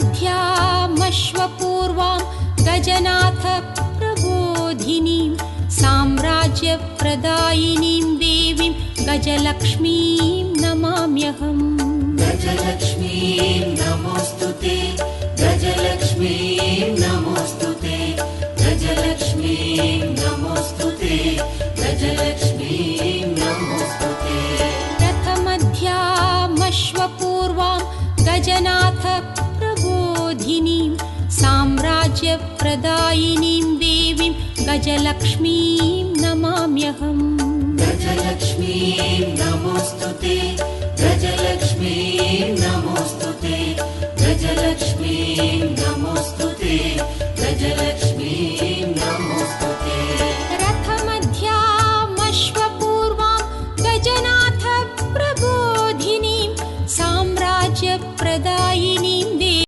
रथमध्यामश्वपूर्वां गजनाथ प्रबोधिनीं साम्राज्यप्रदायिनीं देवीं गजलक्ष्मीं नमाम्यहम्। गजलक्ष्मीं नमोऽस्तुते, गजलक्ष्मीं नमोऽस्तुते, गजलक्ष्मीं नमोऽस्तुते, गजलक्ष्मीं नमोऽस्तुते। रथमध्यामश्वपूर्वां गजनाथ प्रबोधिनीं साम्राज्यप्रदायिनीं देवीं गजलक्ष्मीं नमाम्यहम्। गजलक्ष्मीं नमोऽस्तुते, गजलक्ष्मीं नमोऽस्तुते, गजलक्ष्मीं